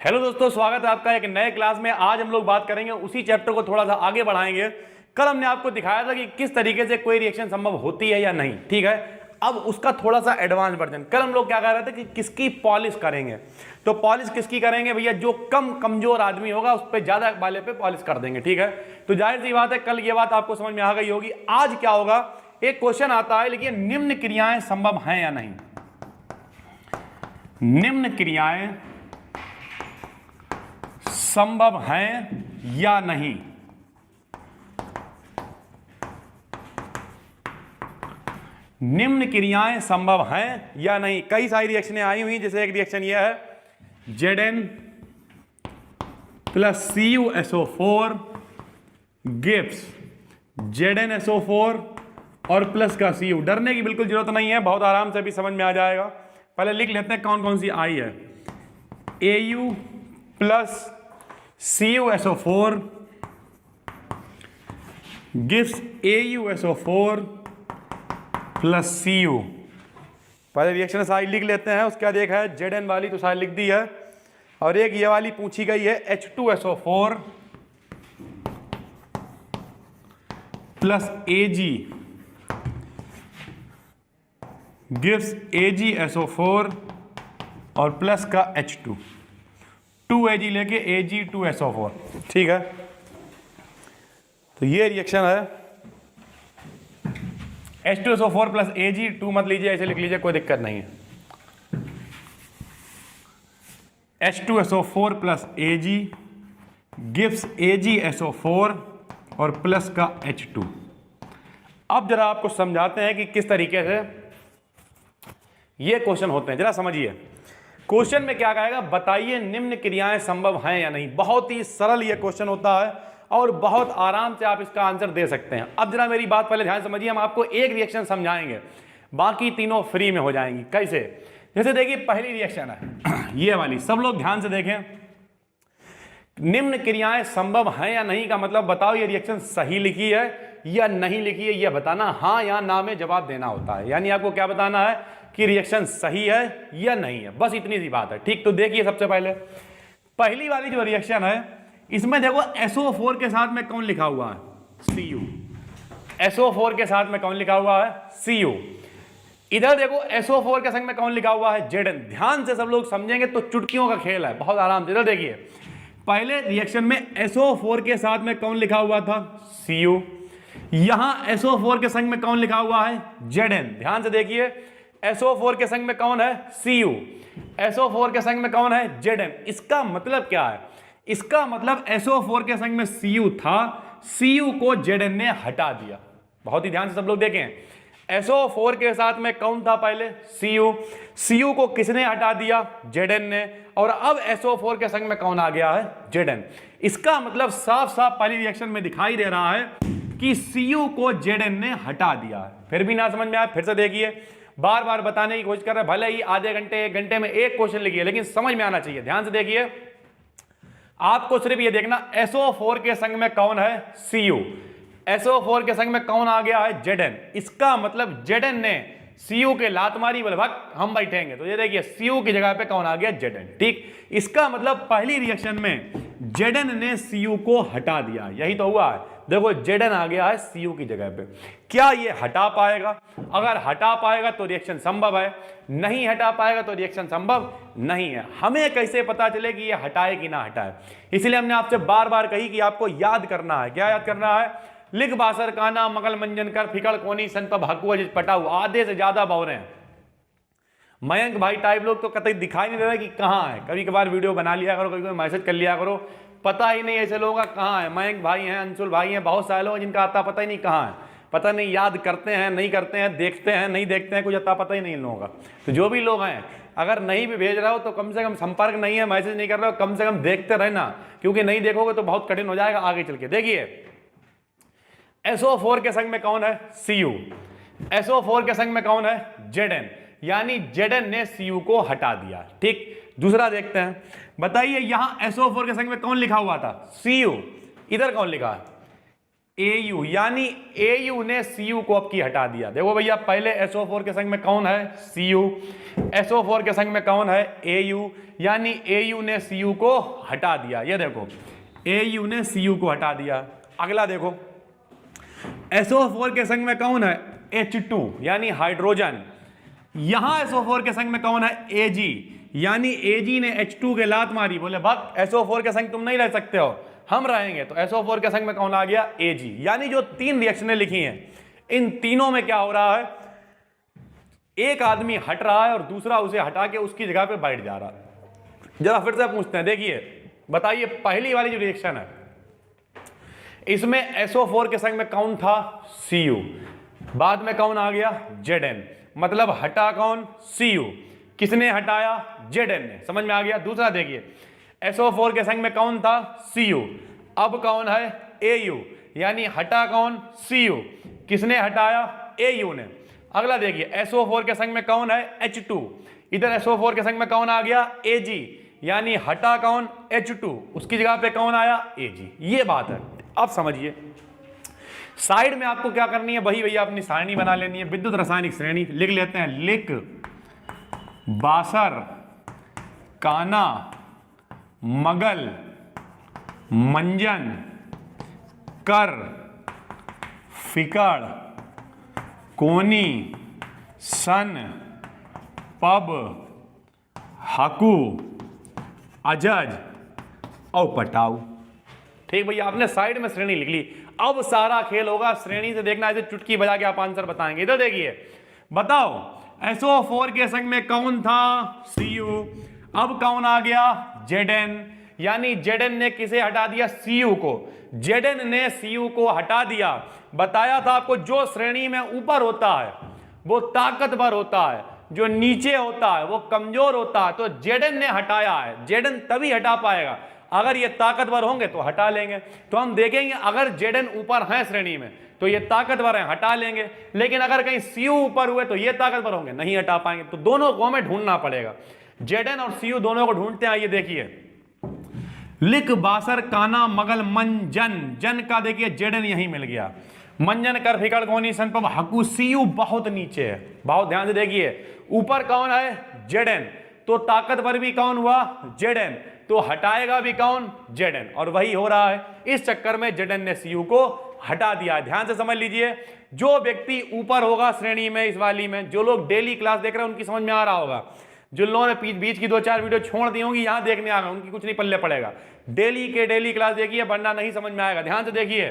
Hello दोस्तों, स्वागत है आपका एक नए क्लास में। आज हम लोग बात करेंगे उसी चैप्टर को थोड़ा सा आगे बढ़ाएंगे। कल हमने आपको दिखाया था कि किस तरीके से कोई रिएक्शन संभव होती है या नहीं, ठीक है। अब उसका थोड़ा सा एडवांस वर्जन। कल हम लोग क्या कह रहे थे कि किसकी पॉलिश करेंगे, तो पॉलिश किसकी करेंगे भैया, जो कमजोर आदमी होगा उस पर ज्यादा वाले पे पॉलिश कर देंगे, ठीक है। तो जाहिर सी बात है कल ये बात आपको समझ में आ गई होगी। आज क्या होगा, एक क्वेश्चन आता है, लेकिन निम्न क्रियाएं संभव हैं या नहीं। निम्न क्रियाएं संभव हैं या नहीं। निम्न क्रियाएं संभव हैं या नहीं। कई सारी रिएक्शनें आई हुई, जैसे एक रिएक्शन यह है Zn plus CuSO4 gives ZnSO4 और प्लस का Cu। डरने की बिल्कुल जरूरत नहीं है, बहुत आराम से भी समझ में आ जाएगा। पहले लिख लेते हैं कौन कौन सी आई है। Au plus CuSO4 gives AuSO4 plus Cu। पहले रिएक्शन सारी लिख लेते हैं, उसके बाद एक है Zn वाली तो सारी लिख दी है, और एक ये वाली पूछी गई है H2SO4 plus Ag gives AgSO4 और प्लस का H2, 2Ag लेके Ag2SO4, ठीक है। तो ये रिएक्शन है H2SO4 प्लस Ag, 2 मत लीजिए, ऐसे लिख लीजिए, कोई दिक्कत नहीं है। H2SO4 plus Ag gives AgSO4 और प्लस का H2। अब जरा आपको समझाते हैं कि किस तरीके से ये क्वेश्चन होते हैं, जरा समझिए। क्वेश्चन में क्या कहेगा, बताइए निम्न क्रियाएं संभव हैं या नहीं। बहुत ही सरल ये क्वेश्चन होता है और बहुत आराम से आप इसका आंसर दे सकते हैं। अब जरा मेरी बात पहले ध्यान समझिए, हम आपको एक रिएक्शन समझाएंगे, बाकी तीनों फ्री में हो जाएंगी। कैसे, जैसे देखिए पहली रिएक्शन है ये वाली, सब लोग ध्यान से देखें। निम्न क्रियाएं संभव हैं या नहीं का मतलब बताओ ये रिएक्शन सही लिखी है या नहीं लिखी है, यह बताना हाँ या ना में जवाब देना होता है। यानी आपको क्या बताना है कि रिएक्शन सही है या नहीं है, बस इतनी सी बात है, ठीक। तो देखिए सबसे पहले पहली वाली जो रिएक्शन है, इसमें देखो SO4 के साथ में कौन लिखा हुआ है, Cu। SO4 के साथ में कौन लिखा हुआ है, Cu। इधर देखो SO4 के संग में कौन लिखा हुआ है, Zn। ध्यान से सब लोग समझेंगे तो चुटकियों का खेल है, बहुत आराम से। इधर देखिए पहले रिएक्शन में SO4 के साथ में कौन लिखा हुआ था, Cu। यहां SO4 के संग में कौन लिखा हुआ है, Zn। ध्यान से देखिए SO4 के संग में कौन है, Cu। SO4 के संग में कौन है, Zn। इसका मतलब क्या है, इसका मतलब SO4 के संग में Cu था, Cu को Zn ने हटा दिया। बहुत ही ध्यान से सब लोग देखें, SO4 के साथ में कौन था पहले, Cu। Cu को किसने हटा दिया, Zn ने, और अब SO4 के संग में कौन आ गया है, Zn। इसका मतलब साफ साफ पहली रिएक्शन में दिखाई दे रहा है कि Cu को Zn ने हटा दिया है। फिर भी ना समझ में आया, फिर से देखिए, बार बार बताने की कोशिश कर रहे हैं, भले ही आधे घंटे एक घंटे में एक क्वेश्चन लिखिए, लेकिन समझ में आना चाहिए। ध्यान से देखिए, आपको सिर्फ ये देखना SO4 के संग में कौन है, Cu। SO4 के संग में कौन आ गया है, Zn। इसका मतलब Zn ने Cu के लात मारी, बोले भाग हम बैठेंगे, तो ये देखिए Cu की जगह पे कौन आ गया, Zn, ठीक। इसका मतलब पहली रिएक्शन में Zn ने Cu को हटा दिया, यही तो हुआ है। देखो Zn आ गया है Cu की जगह पे। क्या ये हटा पाएगा, अगर हटा पाएगा तो रिएक्शन संभव है, नहीं हटा पाएगा तो रिएक्शन संभव नहीं है। हमें कैसे पता चले कि ये हटाए कि ना हटाए, इसलिए हमने आपसे बार बार कही कि आपको याद करना है। क्या याद करना है, लिख बासर काना मगल मंजन कर फिकड़ कोनी सन पर भकुआ जिस पटाऊ। आधे से ज्यादा बौरे हैं। मयंक भाई टाइप लोग तो कतई दिखाई नहीं दे रहा कि कहाँ है। कभी कभार वीडियो बना लिया करो, कभी कभी मैसेज कर लिया करो, पता ही नहीं ऐसे लोगों का कहाँ है। मयंक भाई हैं, अंशुल भाई हैं, बहुत सारे लोग जिनका आता पता ही नहीं कहाँ है, पता नहीं याद करते हैं नहीं करते हैं, देखते हैं नहीं देखते हैं, कुछ आता पता ही नहीं इन लोगों का। तो जो भी लोग हैं, अगर नहीं भी भेज रहे हो तो कम से कम, संपर्क नहीं है, मैसेज नहीं कर रहे हो, कम से कम देखते रहना, क्योंकि नहीं देखोगे तो बहुत कठिन हो जाएगा आगे चल के। देखिए SO4 के संग में कौन है, Cu। SO4 के संग में कौन है, Zn। यानी Zn ने Cu को हटा दिया, ठीक। दूसरा देखते हैं, बताइए यहां SO4 के संग में कौन लिखा हुआ था, Cu। इधर कौन लिखा है, AU, यानी AU ने CU को अब की हटा दिया। देखो भैया पहले SO4 के संग में कौन है, CU, SO4 के संग में कौन है, AU, यानी AU ने CU को हटा दिया। ये देखो AU ने CU को हटा दिया। अगला देखो SO4 के संग में कौन है, H2, यानी हाइड्रोजन। यहां SO4 के संग में कौन है, Ag, यानी Ag ने H2 के लात मारी, बोले भक्त SO4 के संग तुम नहीं रह सकते हो, हम रहेंगे। तो SO4 के संग में कौन आ गया, Ag। यानी जो तीन रिएक्शनें लिखी हैं, इन तीनों में क्या हो रहा है, एक आदमी हट रहा है और दूसरा उसे हटा के उसकी जगह पे बैठ जा रहा है। जरा फिर से पूछते हैं, देखिए बताइए पहली वाली जो रिएक्शन है, इसमें SO4 के संग में कौन था, Cu, बाद में कौन आ गया, Zn, मतलब हटा कौन, Cu, किसने हटाया, Zn ने, समझ में आ गया। दूसरा देखिए SO4 के संग में कौन था, Cu, अब कौन है, Au, यानी हटा कौन, Cu, किसने हटाया, Au ने। अगला देखिए SO4 के संग में कौन है, H2, इधर SO4 के संग में कौन आ गया, Ag, यानी हटा कौन, H2, उसकी जगह पे कौन आया, Ag। ये बात है। अब समझिए साइड में आपको क्या करनी है, वही भैया अपनी सारणी बना लेनी है, विद्युत रासायनिक श्रेणी लिख लेते हैं। लिक, बासर, काना, मगल, मंजन, कर, फिकड़, कोनी, सन, पब, हकू, अजज और पटाऊ। ठीक भैया, आपने साइड में श्रेणी लिख ली। अब सारा खेल होगा श्रेणी से देखना, ऐसे चुटकी बजा के आप आंसर बताएंगे। इधर देखिए बताओ SO4 के संग में कौन था, Cu, अब कौन आ गया, Zn, यानी Zn ने किसे हटा दिया, Cu को। Zn ने Cu को हटा दिया। बताया था आपको जो श्रेणी में ऊपर होता है वो ताकतवर होता है, जो नीचे होता है वो कमजोर होता है। तो Zn ने हटाया है, Zn तभी हटा पाएगा अगर ये ताकतवर होंगे तो हटा लेंगे। तो हम देखेंगे अगर Zn ऊपर है श्रेणी में तो ये ताकतवर है, हटा लेंगे, लेकिन अगर कहीं Cu ऊपर हुए तो ये ताकतवर होंगे, नहीं हटा पाएंगे। तो दोनों को हमें ढूंढना पड़ेगा, Zn और Cu दोनों को ढूंढते हैं। आइए देखिए लिक, बासर, काना, मगल, मंजन, जन का देखिए Zn यही मिल गया, मंजन, कर, फिकड़, कोनी, सन, पब, हकू, Cu बहुत नीचे है। बहुत ध्यान से देखिए, ऊपर कौन है, Zn, तो ताकतवर भी कौन हुआ, Zn, तो हटाएगा भी कौन, Zn, और वही हो रहा है। इस चक्कर में Zn ने Cu को हटा दिया। ध्यान से समझ लीजिए, जो व्यक्ति ऊपर होगा श्रेणी में, इस वाली में, जो लोग डेली क्लास देख रहे हैं उनकी समझ में आ रहा होगा। जो लोगों ने बीच की 2-4 वीडियो छोड़ दी होंगी, यहां देखने आ गए, उनकी कुछ नहीं पल्ले पड़ेगा। डेली के डेली क्लास देखिए, वरना नहीं समझ में आएगा। ध्यान से देखिए,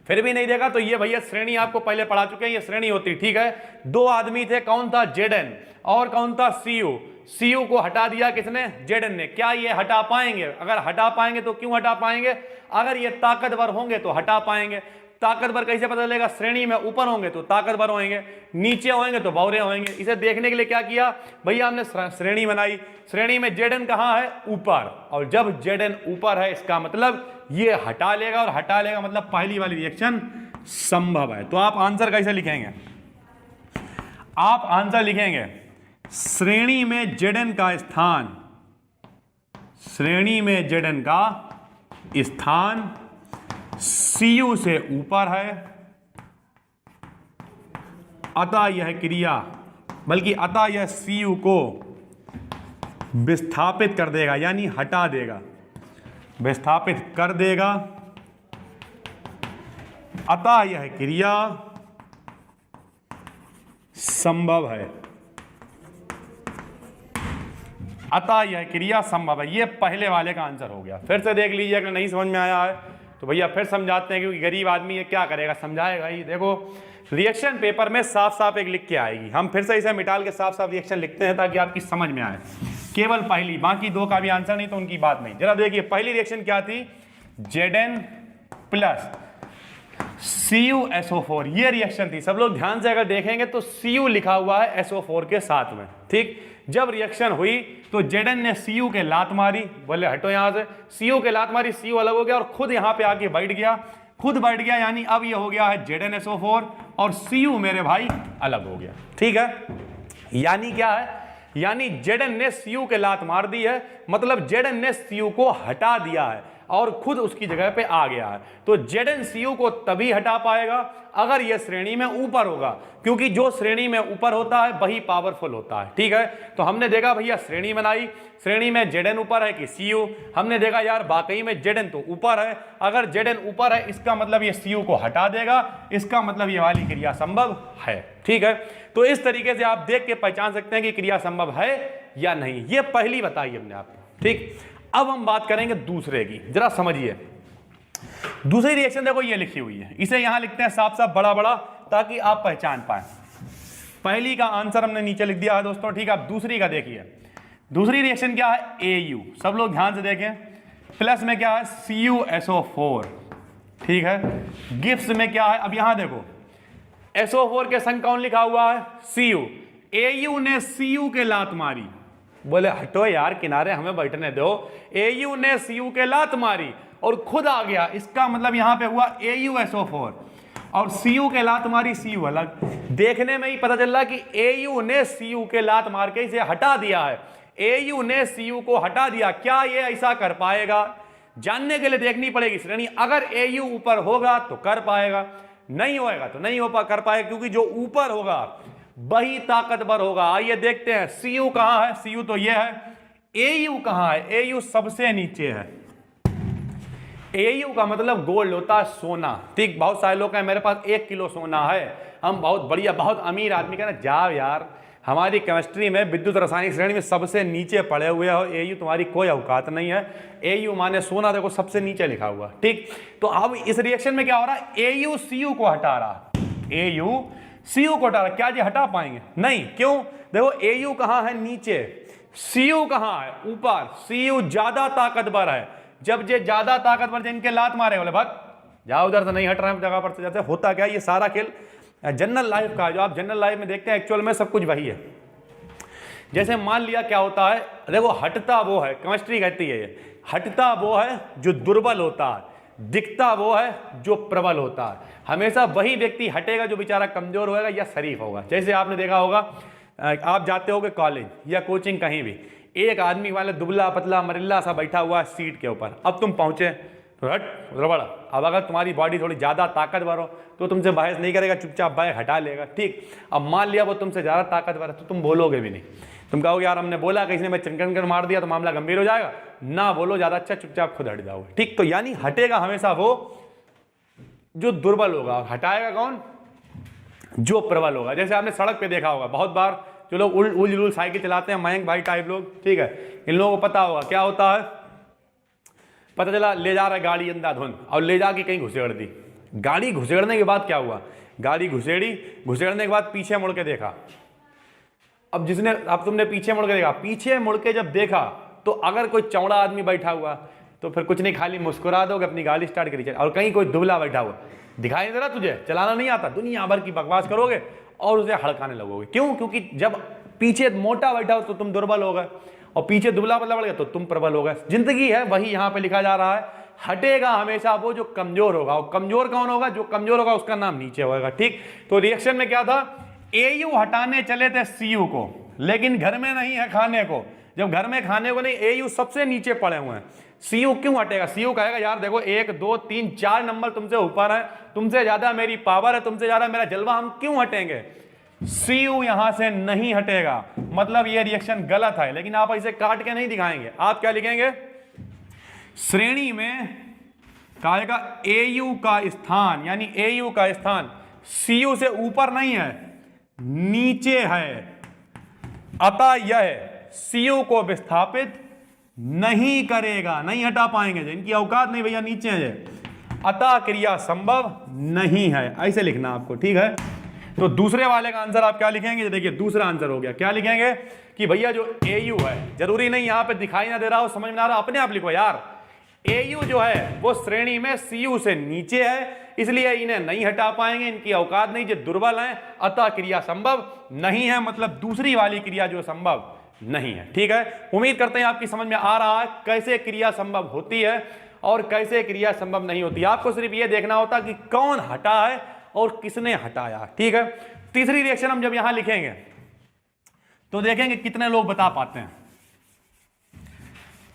फिर भी नहीं देखा तो ये भैया श्रेणी आपको पहले पढ़ा चुके हैं, ये श्रेणी होती, ठीक है। दो आदमी थे, कौन था, Zn, और कौन था, Cu। Cu को हटा दिया किसने, Zn ने। क्या ये हटा पाएंगे, अगर हटा पाएंगे तो क्यों हटा पाएंगे, अगर ये ताकतवर होंगे तो हटा पाएंगे। ताकतवर कैसे पता चलेगा, श्रेणी में ऊपर होंगे तो ताकतवर होंगे, नीचे होंगे तो बौरे होंगे। इसे देखने के लिए क्या किया भैया, हमने श्रेणी बनाई। श्रेणी में Zn कहां है, ऊपर, और जब Zn ऊपर है इसका मतलब ये हटा लेगा, और हटा लेगा मतलब पहली वाली रिएक्शन संभव है। तो आप आंसर कैसे लिखेंगे, आप आंसर लिखेंगे श्रेणी में Zn का स्थान, श्रेणी में Zn का स्थान Cu से ऊपर है, अतः यह क्रिया, बल्कि अतः यह Cu को विस्थापित कर देगा, यानी हटा देगा, विस्थापित कर देगा। अतः यह क्रिया संभव है, अतः यह क्रिया संभव है। ये पहले वाले का आंसर हो गया। फिर से देख लीजिए, अगर नहीं समझ में आया है तो भैया फिर समझाते हैं, क्योंकि गरीब आदमी ये क्या करेगा, समझाएगा ही। देखो रिएक्शन पेपर में साफ साफ एक लिख के आएगी, हम फिर से इसे मिटाल के साफ साफ रिएक्शन लिखते हैं ताकि आपकी समझ में आए। केवल पहली, बाकी दो का भी आंसर नहीं तो उनकी बात नहीं। जरा देखिए पहली रिएक्शन क्या थी, Zn प्लस CuSO4, ये रिएक्शन थी। सब लोग ध्यान से अगर देखेंगे तो Cu लिखा हुआ है SO4 के साथ में, ठीक। जब रिएक्शन हुई तो Zn ने Cu के लात मारी, बोले हटो यहां से, Cu के लात मारी, Cu अलग हो गया और खुद यहां पे आके बैठ गया, खुद बैठ गया, यानी अब ये हो गया है ZnSO4 और Cu मेरे भाई अलग हो गया, ठीक है। यानी क्या है, यानी Zn ने Cu के लात मार दी है, मतलब Zn ने Cu को हटा दिया है। और खुद उसकी जगह पे आ गया है, तो ZnCu को तभी हटा पाएगा अगर यह श्रेणी में ऊपर होगा, क्योंकि जो श्रेणी में ऊपर होता है वही पावरफुल होता है। ठीक है, तो हमने देखा भैया श्रेणी बनाई, श्रेणी में Zn ऊपर है कि Cu, हमने देखा यार वाकई में Zn तो ऊपर है, अगर Zn ऊपर है इसका मतलब ये Cu को हटा देगा, इसका मतलब ये वाली क्रिया संभव है। ठीक है, तो इस तरीके से आप देख के पहचान सकते हैं कि क्रिया संभव है या नहीं। ये पहली बताई हमने आपको। ठीक, अब हम बात करेंगे दूसरे की, जरा समझिए। दूसरी रिएक्शन देखो ये लिखी हुई है, इसे यहां लिखते हैं साफ साफ बड़ा बड़ा ताकि आप पहचान पाए। पहली का आंसर हमने नीचे लिख दिया है दोस्तों। ठीक है, अब दूसरी का देखिए। दूसरी रिएक्शन क्या है, AU, सब लोग ध्यान से देखें। प्लस में क्या है, CuSO4। ठीक है, गिफ्ट में क्या है, अब यहां देखो SO4 के संग कौन लिखा हुआ है, Cu। AU ने Cu के लात मारी, बोले हटो यार किनारे हमें बैठने दो। AU ने Cu के लात मारी और खुद आ गया, इसका मतलब यहां पे हुआ AuSO4 और Cu के लात मारी, Cu अलग। देखने में ही पता चल रहा कि AU ने Cu के लात मार के इसे हटा दिया है, AU ने Cu को हटा दिया। क्या ये ऐसा कर पाएगा, जानने के लिए देखनी पड़ेगी श्रेणी। अगर AU ऊपर होगा तो कर पाएगा, नहीं होएगा तो नहीं कर पाएगा, क्योंकि जो ऊपर होगा वही ताकतवर होगा। आइए देखते हैं Cu कहां है, Cu तो ये है। AU कहां है, AU सबसे नीचे है। AU का मतलब गोल्ड होता है, सोना। ठीक, बहुत सारे लोग कहें मेरे पास 1 किलो सोना है, हम बहुत बढ़िया बहुत अमीर आदमी। कहना जाओ यार, हमारी केमिस्ट्री में विद्युत रासायनिक श्रेणी में सबसे नीचे पड़े हुए हो, AU तुम्हारी कोई औकात नहीं है। AU माने सोना, देखो सबसे नीचे लिखा हुआ। ठीक, तो अब इस रिएक्शन में क्या हो रहा है, AU Cu को हटा रहा, AU Cu को हटा रहा। क्या जी हटा पाएंगे, नहीं। क्यों, देखो AU कहां है, नीचे, Cu कहां है, ऊपर। Cu ज्यादा ताकतवर है, जब ये ज्यादा ताकतवर जिनके लात मारे बोले भाग जाओ उधर से, नहीं हट रहे हैं जगह पर से। जैसे होता क्या, ये सारा खेल जनरल लाइफ का, जो आप जनरल लाइफ में देखते हैं एक्चुअल में सब कुछ वही है। जैसे मान लिया क्या होता है, देखो हटता वो है, केमिस्ट्री कहती है ये, हटता वो है जो दुर्बल होता है, दिखता वो है जो प्रबल होता है। हमेशा वही व्यक्ति हटेगा जो बेचारा कमजोर होगा या शरीफ होगा। जैसे आपने देखा होगा, आप जाते होगे कॉलेज या कोचिंग कहीं भी, एक आदमी वाले दुबला पतला मरिल्ला सा बैठा हुआ है सीट के ऊपर, अब तुम पहुंचे तो हट रबड़। अब अगर तुम्हारी बॉडी थोड़ी ज़्यादा ताकतवर हो तो तुमसे बहस नहीं करेगा, चुपचाप बैग हटा लेगा। ठीक, अब मान लिया वो तुमसे ज़्यादा ताकतवर है तो तुम बोलोगे भी नहीं, तुम कहोगे यार हमने बोला किसी ने मैं चंकन मार दिया तो मामला गंभीर हो जाएगा, ना बोलो ज़्यादा अच्छा, चुपचाप खुद हट जाओगे। ठीक, तो यानी हटेगा हमेशा वो जो दुर्बल होगा, हटाएगा कौन, जो प्रबल होगा। जैसे आपने सड़क पे देखा होगा बहुत बार, जो लोग उल साइकिल चलाते हैं, मयंक भाई टाइप लोग, ठीक है, इन लोगों को पता होगा क्या होता है। पता चला ले जा रहा है गाड़ी अंधाधुंध और ले जाके कहीं घुसेड़ दी। गाड़ी घुसेड़ने के बाद क्या हुआ, गाड़ी घुसेड़ने के बाद पीछे मुड़ के देखा। अब तुमने पीछे मुड़ के देखा, पीछे मुड़ के जब देखा तो अगर कोई चौड़ा आदमी बैठा हुआ तो फिर कुछ नहीं, खाली मुस्कुरा दोगे, अपनी गाड़ी स्टार्ट करी। और कहीं कोई दुबला बैठा हुआ दिखाई नहीं दे रहा, तुझे चलाना नहीं आता, दुनिया भर की बकवास करोगे और उसे हड़काने लगोगे। क्यों, क्योंकि जब पीछे मोटा बैठा हो तो तुम दुर्बल हो गए और पीछे दुबला पतला बढ़ गया तो तुम प्रबल हो गए। जिंदगी है वही यहां पे लिखा जा रहा है, हटेगा हमेशा वो जो कमजोर होगा। और कमजोर कौन होगा, जो कमजोर होगा उसका नाम नीचे होगा। ठीक, तो रिएक्शन में क्या था, AU हटाने चले थे Cu को, लेकिन घर में नहीं है खाने को। जब घर में खाने को नहीं, AU सबसे नीचे पड़े हुए हैं। Cu क्यों हटेगा, Cu कहेगा यार देखो 1 2 3 4 नंबर तुमसे ऊपर है, तुमसे ज्यादा मेरी पावर है, तुमसे ज्यादा मेरा जलवा, हम क्यों हटेंगे। Cu यहां से नहीं हटेगा, मतलब ये रिएक्शन गलत है। लेकिन आप इसे काट के नहीं दिखाएंगे, आप क्या लिखेंगे, श्रेणी में कहेगा AU का स्थान, यानी AU का स्थान Cu से ऊपर नहीं है, नीचे है, अतः यह Cu को विस्थापित नहीं करेगा, नहीं हटा पाएंगे, जिनकी औकात नहीं भैया नीचे है, अतः क्रिया संभव नहीं है। ऐसे लिखना आपको, ठीक है। तो दूसरे वाले का आंसर आप क्या लिखेंगे, देखिए दूसरा आंसर हो गया, क्या लिखेंगे कि भैया जो AU है, जरूरी नहीं यहां पे दिखाई ना दे रहा हो, समझ में आ रहा, अपने आप लिखो यार, AU जो है वो श्रेणी में Cu से नीचे है, इसलिए इन्हें नहीं हटा पाएंगे, इनकी औकात नहीं, जो दुर्बल हैं, अतः क्रिया संभव नहीं है। मतलब दूसरी वाली क्रिया जो संभव नहीं है। ठीक है, उम्मीद करते हैं आपकी समझ में आ रहा है कैसे क्रिया संभव होती है और कैसे क्रिया संभव नहीं होती। आपको सिर्फ ये देखना होता कि कौन हटा है और किसने हटाया। ठीक है, तीसरी रिएक्शन हम जब यहां लिखेंगे तो देखेंगे कितने लोग बता पाते हैं।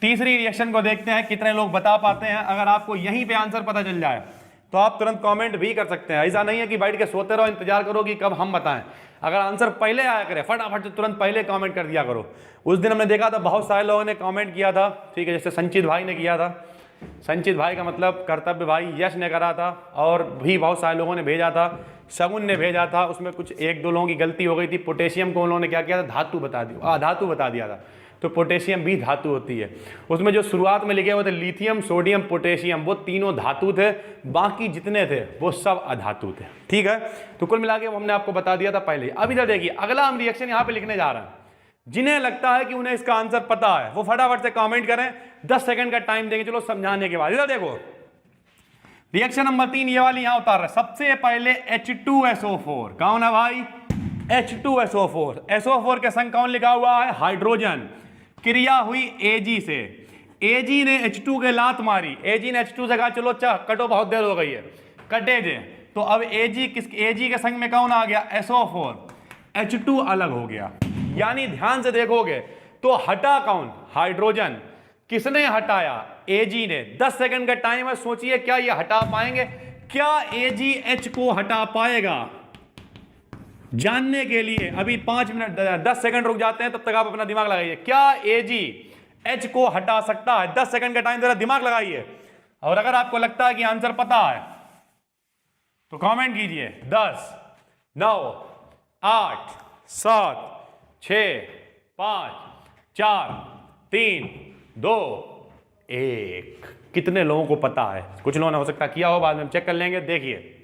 तीसरी रिएक्शन को देखते हैं कितने लोग बता पाते हैं। अगर आपको यहीं पे आंसर पता चल जाए तो आप तुरंत कमेंट भी कर सकते हैं। ऐसा नहीं है कि बैठ के सोते रहो इंतजार करो कि कब हम बताएं। अगर आंसर पहले आया करे फटाफट से तुरंत पहले कमेंट कर दिया करो। उस दिन हमने देखा था बहुत सारे लोगों ने कमेंट किया था, ठीक है, जैसे संचित भाई ने किया था। संचित भाई का मतलब कर्तव्य भाई, यश ने करा था, और भी बहुत सारे लोगों ने भेजा था, शगुन ने भेजा था। उसमें कुछ एक दो लोगों की गलती हो गई थी। पोटेशियम को उन्होंने क्या किया था, धातु बता दिया, धातु बता दिया था। तो पोटेशियम भी धातु होती है। उसमें जो शुरुआत में लिखे हुए थे लिथियम, सोडियम, पोटेशियम, वो तीनों धातु थे, बाकी जितने थे वो सब अधातु थे। ठीक है, तो कुल मिला के हमने आपको बता दिया था पहले। अब इधर देखिए, अगला हम रिएक्शन यहाँ पे लिखने जा रहे हैं। जिन्हें लगता है कि उन्हें इसका आंसर पता है वो फटाफट से कमेंट करें, 10 सेकंड का टाइम देंगे चलो समझाने के बाद। इधर देखो, रिएक्शन नंबर 3 ये वाली यहां उतार रहे। सबसे पहले H2SO4 कौन है भाई, H2SO4। SO4 के संग कौन लिखा हुआ है, हाइड्रोजन। क्रिया हुई Ag से, Ag ने H2 के लात मारी, Ag ने H2 से कहा चलो कटो, बहुत देर हो गई है, कटे जे। तो अब Ag के संग में कौन आ गया, SO4, H2 अलग हो गया। यानी ध्यान से देखोगे तो हटा कौन, हाइड्रोजन। किसने हटाया, Ag ने। 10 सेकंड का टाइम है, सोचिए क्या ये हटा पाएंगे, क्या AgH को हटा पाएगा। जानने के लिए अभी 5 मिनट 10 सेकंड रुक जाते हैं, तब तक आप अपना दिमाग लगाइए। क्या AgH को हटा सकता है, 10 सेकंड का टाइम जरा दिमाग लगाइए। और अगर आपको लगता है कि आंसर पता है तो कमेंट कीजिए। 10, 9, 8, 7, 6, 5, 4, 3, 2, 1। कितने लोगों को पता है, कुछ लोगों ने हो सकता किया हो, बाद में हम चेक कर लेंगे। देखिए,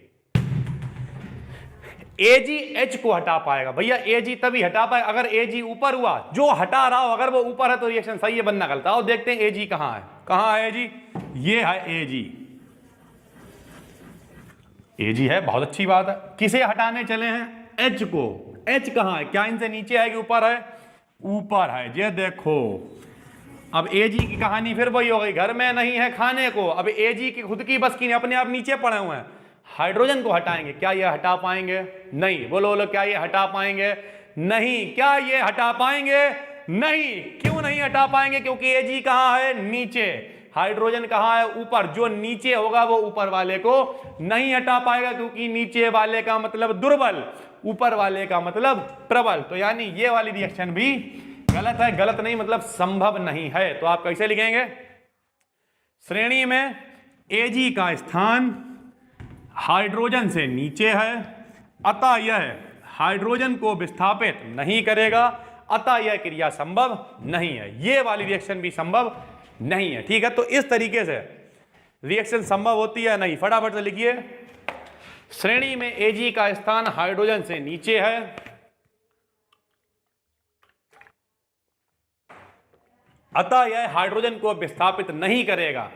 AgH को हटा पाएगा भैया, Ag तभी हटा पाएगा अगर Ag ऊपर हुआ। जो हटा रहा हो अगर वो ऊपर है तो रिएक्शन सही है, बनना गलत। आओ देखते हैं Ag कहां है, कहां है Ag, ये है Ag। Ag है, बहुत अच्छी बात है। किसे हटाने चले हैं, H को। H कहां है, क्या इनसे नीचे है कि ऊपर है, ऊपर है। ये देखो, अब Ag की कहानी फिर वही हो गई, घर में नहीं है खाने को। अब Ag की खुद की बस की अपने आप नीचे पड़े हुए हैं। हाइड्रोजन को हटाएंगे, क्या ये हटा पाएंगे, नहीं। बोलो बोलो, क्या ये हटा पाएंगे, नहीं। क्या ये हटा पाएंगे, नहीं। क्यों नहीं हटा पाएंगे, क्योंकि Ag कहां है, नीचे। हाइड्रोजन कहां है, ऊपर। जो नीचे होगा वो ऊपर वाले को नहीं हटा पाएगा, क्योंकि नीचे वाले का मतलब दुर्बल, ऊपर वाले का मतलब प्रबल। तो यानी ये वाली रिएक्शन भी गलत है। गलत नहीं मतलब संभव नहीं है। तो आप कैसे लिखेंगे, श्रेणी में Ag का स्थान हाइड्रोजन से नीचे है, अतः यह हाइड्रोजन को विस्थापित नहीं करेगा, अतः यह क्रिया संभव नहीं है। यह वाली रिएक्शन भी संभव नहीं है। ठीक है, तो इस तरीके से रिएक्शन संभव होती है नहीं। फटाफट से लिखिए, श्रेणी में Ag का स्थान हाइड्रोजन से नीचे है, अतः यह हाइड्रोजन को विस्थापित नहीं करेगा।